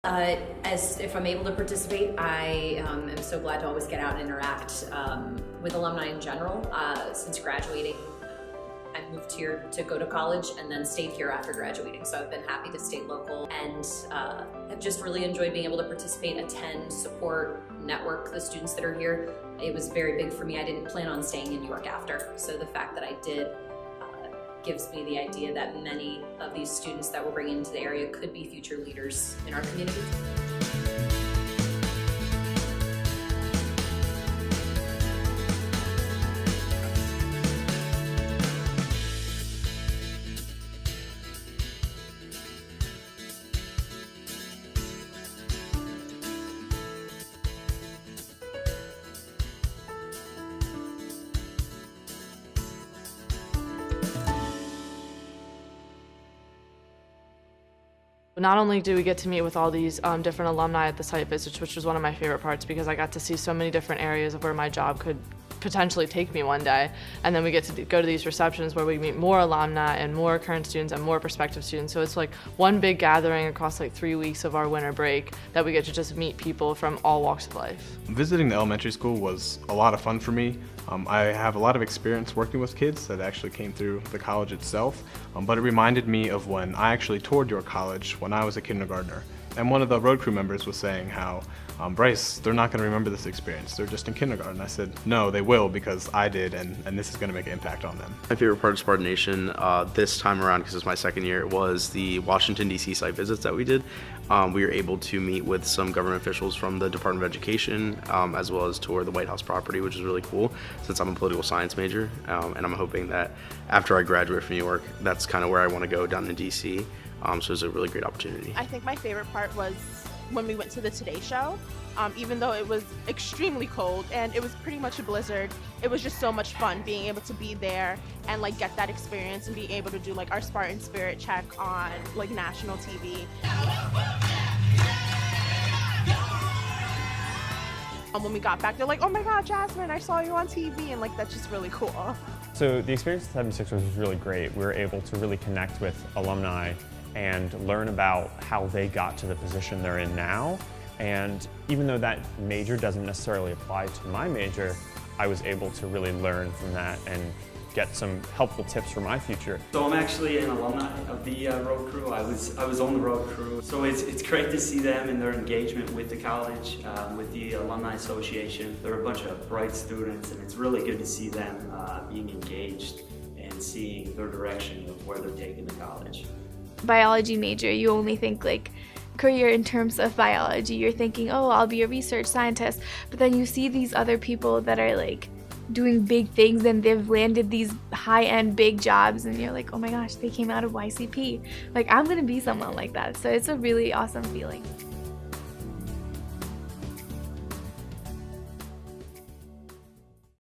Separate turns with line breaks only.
As if I'm able to participate, I am so glad to always get out and interact with alumni in general. Since graduating, I moved here to go to college and then stayed here after graduating. So I've been happy to stay local and have just really enjoyed being able to participate, attend, support, network the students that are here. It was very big for me. I didn't plan on staying in New York after. So the fact that I did gives me the idea that many of these students that we're bringing into the area could be future leaders in our community.
Not only do we get to meet with all these different alumni at the site visits, which was one of my favorite parts because I got to see so many different areas of where my job could potentially take me one day, and then we get to go to these receptions where we meet more alumni and more current students and more prospective students. So it's like one big gathering across like 3 weeks of our winter break that we get to just meet people from all walks of life.
Visiting the elementary school was a lot of fun for me. I have a lot of experience working with kids that actually came through the college itself, but it reminded me of when I actually toured your college when I was a kindergartner. And one of the road crew members was saying how, Bryce, they're not going to remember this experience. They're just in kindergarten. I said, no, they will, because I did, and this is going to make an impact on them.
My favorite part of SpartaNation this time around, because it's my second year, was the Washington, D.C. site visits that we did. We were able to meet with some government officials from the Department of Education, as well as tour the White House property, which is really cool since I'm a political science major. And I'm hoping that after I graduate from New York, that's kind of where I want to go, down in D.C. So it was a really great opportunity.
I think my favorite part was when we went to the Today Show. Even though it was extremely cold and it was pretty much a blizzard, it was just so much fun being able to be there and like get that experience and being able to do like our Spartan Spirit check on like national TV. When we got back, they're like, oh my God, Jasmine, I saw you on TV, and like that's just really cool.
So the experience at 76 was really great. We were able to really connect with alumni and learn about how they got to the position they're in now. And even though that major doesn't necessarily apply to my major, I was able to really learn from that and get some helpful tips for my future.
So I'm actually an alumni of the road crew. I was on the road crew. So it's great to see them and their engagement with the college, with the Alumni Association. They're a bunch of bright students, and it's really good to see them being engaged and seeing their direction of where they're taking the college.
Biology major, you only think like career in terms of biology. You're thinking, oh, I'll be a research scientist, but then you see these other people that are like doing big things and they've landed these high-end big jobs, and you're like, oh my gosh, they came out of YCP. Like, I'm gonna be someone like that. So it's a really awesome feeling.